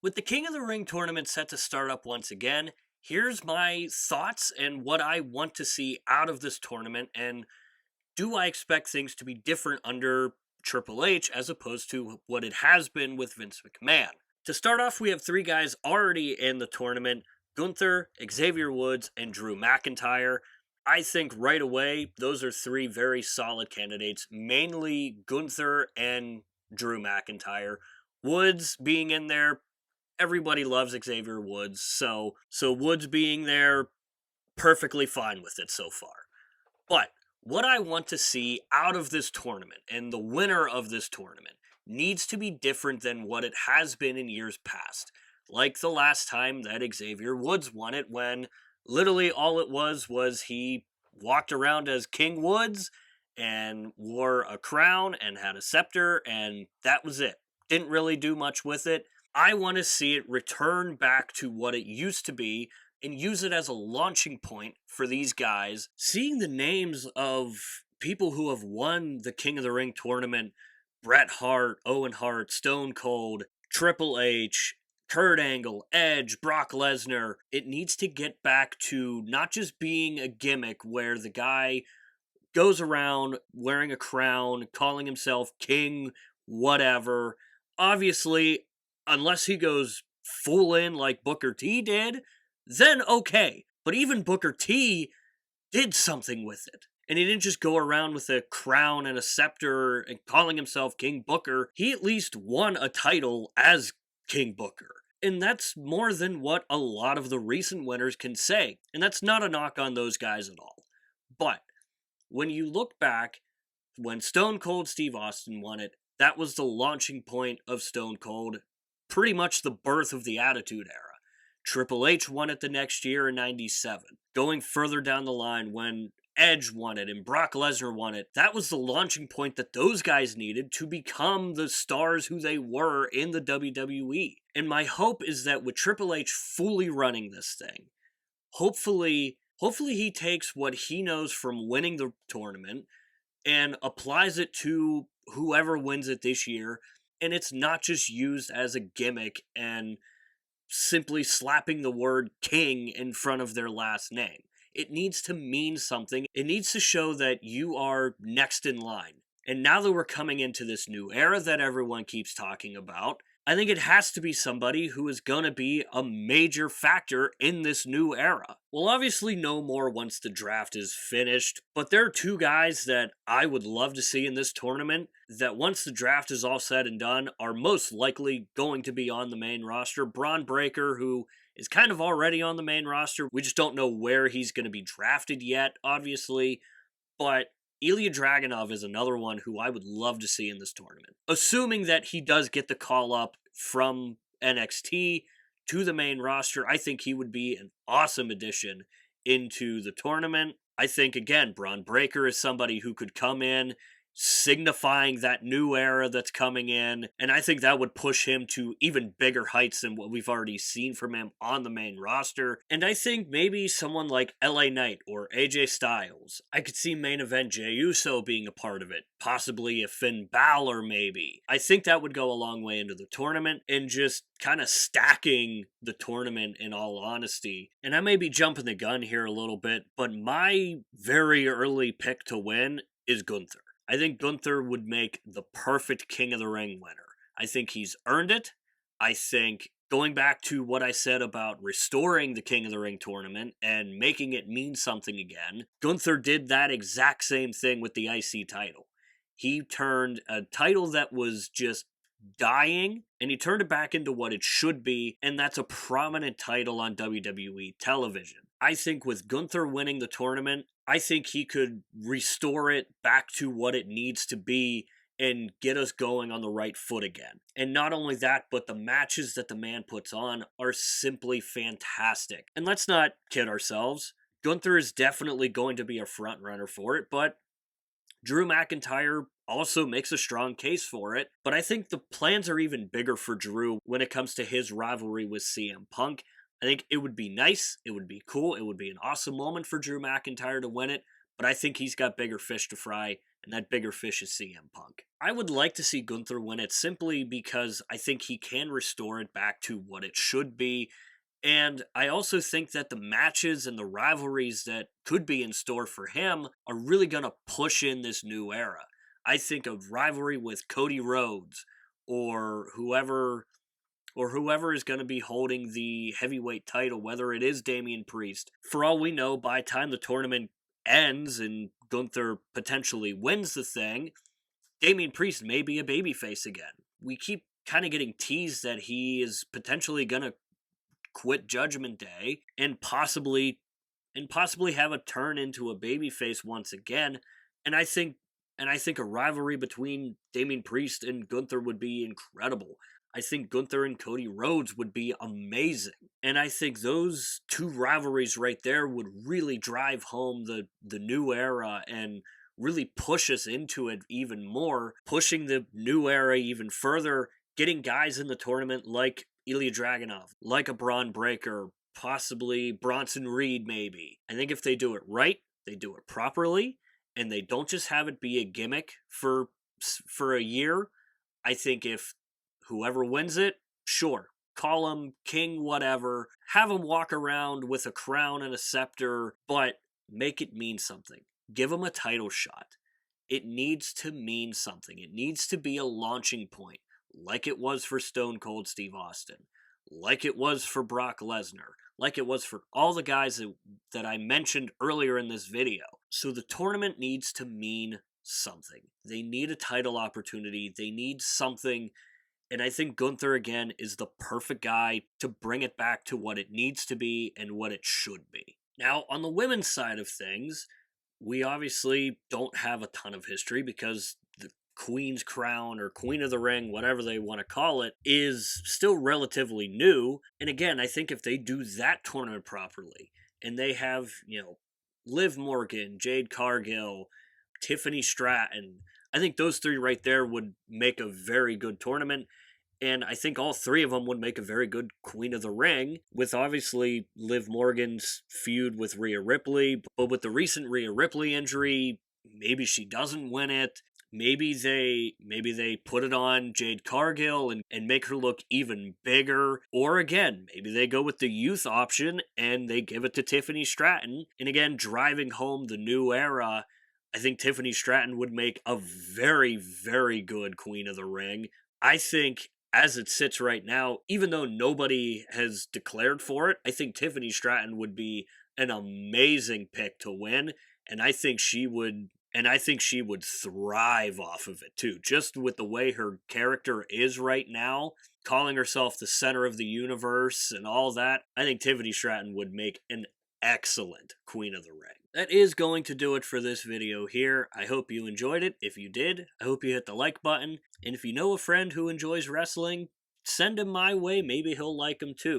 With the King of the Ring tournament set to start up once again, here's my thoughts and what I want to see out of this tournament. And do I expect things to be different under Triple H as opposed to what it has been with Vince McMahon? To start off, we have three guys already in the tournament: Gunther, Xavier Woods, and Drew McIntyre. I think right away, those are three very solid candidates, mainly Gunther and Drew McIntyre. Woods being in there, everybody loves Xavier Woods, so Woods being there, perfectly fine with it so far. But what I want to see out of this tournament and the winner of this tournament needs to be different than what it has been in years past. Like the last time that Xavier Woods won it, when literally all it was he walked around as King Woods and wore a crown and had a scepter, and that was it. Didn't really do much with it. I want to see it return back to what it used to be and use it as a launching point for these guys. Seeing the names of people who have won the King of the Ring tournament: Bret Hart, Owen Hart, Stone Cold, Triple H, Kurt Angle, Edge, Brock Lesnar. It needs to get back to not just being a gimmick where the guy goes around wearing a crown, calling himself king, whatever. Obviously, unless he goes full in like Booker T did, then okay. But even Booker T did something with it. And he didn't just go around with a crown and a scepter and calling himself King Booker. He at least won a title as King Booker. And that's more than what a lot of the recent winners can say. And that's not a knock on those guys at all. But when you look back, when Stone Cold Steve Austin won it, that was the launching point of Stone Cold, pretty much the birth of the Attitude Era. Triple H won it the next year in 97. Going further down the line, when Edge won it and Brock Lesnar won it, that was the launching point that those guys needed to become the stars who they were in the WWE. And my hope is that with Triple H fully running this thing, hopefully he takes what he knows from winning the tournament and applies it to whoever wins it this year, and it's not just used as a gimmick and simply slapping the word king in front of their last name. It needs to mean something. It needs to show that you are next in line. And now that we're coming into this new era that everyone keeps talking about, I think it has to be somebody who is going to be a major factor in this new era. We'll obviously know more once the draft is finished, but there are two guys that I would love to see in this tournament that once the draft is all said and done are most likely going to be on the main roster. Braun Breaker, who is kind of already on the main roster. We just don't know where he's going to be drafted yet, obviously, but Ilya Dragunov is another one who I would love to see in this tournament. Assuming that he does get the call up from NXT to the main roster, I think he would be an awesome addition into the tournament. I think, again, Braun Breaker is somebody who could come in, signifying that new era that's coming in, and I think that would push him to even bigger heights than what we've already seen from him on the main roster. And I think maybe someone like LA Knight or AJ Styles, I could see main event Jey Uso being a part of it, possibly a Finn Balor maybe. I think that would go a long way into the tournament and just kind of stacking the tournament, in all honesty. And I may be jumping the gun here a little bit, but my very early pick to win is Gunther. I think Gunther would make the perfect King of the Ring winner. I think he's earned it. I think, going back to what I said about restoring the King of the Ring tournament and making it mean something again, Gunther did that exact same thing with the IC title. He turned a title that was just dying, and he turned it back into what it should be, and that's a prominent title on WWE television. I think with Gunther winning the tournament, I think he could restore it back to what it needs to be and get us going on the right foot again. And not only that, but the matches that the man puts on are simply fantastic. And let's not kid ourselves, Gunther is definitely going to be a front runner for it, but Drew McIntyre also makes a strong case for it. But I think the plans are even bigger for Drew when it comes to his rivalry with CM Punk. I think it would be nice, it would be cool, it would be an awesome moment for Drew McIntyre to win it, but I think he's got bigger fish to fry and that bigger fish is CM Punk. I would like to see Gunther win it simply because I think he can restore it back to what it should be. And I also think that the matches and the rivalries that could be in store for him are really going to push in this new era. I think a rivalry with Cody Rhodes or whoever is going to be holding the heavyweight title, whether it is Damian Priest. For all we know, by the time the tournament ends and Gunther potentially wins the thing, Damian Priest may be a babyface again. We keep kind of getting teased that he is potentially going to quit Judgment Day and possibly have a turn into a babyface once again. And I think a rivalry between Damian Priest and Gunther would be incredible. I think Gunther and Cody Rhodes would be amazing. And I think those two rivalries right there would really drive home the new era and really push us into it even more, pushing the new era even further, getting guys in the tournament like Ilya Dragunov, like a Braun Breaker, possibly Bronson Reed maybe. I think if they do it right, they do it properly, and they don't just have it be a gimmick for a year. I think if whoever wins it, sure, call him king whatever, have him walk around with a crown and a scepter, but make it mean something. Give him a title shot. It needs to mean something. It needs to be a launching point, like it was for Stone Cold Steve Austin, like it was for Brock Lesnar, like it was for all the guys that I mentioned earlier in this video. So the tournament needs to mean something. They need a title opportunity. They need something. And I think Gunther, again, is the perfect guy to bring it back to what it needs to be and what it should be. Now, on the women's side of things, we obviously don't have a ton of history because the Queen's Crown or Queen of the Ring, whatever they want to call it, is still relatively new. And again, I think if they do that tournament properly and they have, Liv Morgan, Jade Cargill, Tiffany Stratton, I think those three right there would make a very good tournament. And I think all three of them would make a very good Queen of the Ring, with obviously Liv Morgan's feud with Rhea Ripley. But with the recent Rhea Ripley injury, maybe she doesn't win it. Maybe they put it on Jade Cargill and make her look even bigger. Or again, maybe they go with the youth option and they give it to Tiffany Stratton. And again, driving home the new era, I think Tiffany Stratton would make a very, very good Queen of the Ring. I think as it sits right now, even though nobody has declared for it, I think Tiffany Stratton would be an amazing pick to win, and I think she would thrive off of it too. Just with the way her character is right now, calling herself the center of the universe and all that, I think Tiffany Stratton would make an excellent Queen of the Ring. That is going to do it for this video here. I hope you enjoyed it. If you did, I hope you hit the like button. And if you know a friend who enjoys wrestling, send him my way. Maybe he'll like him too.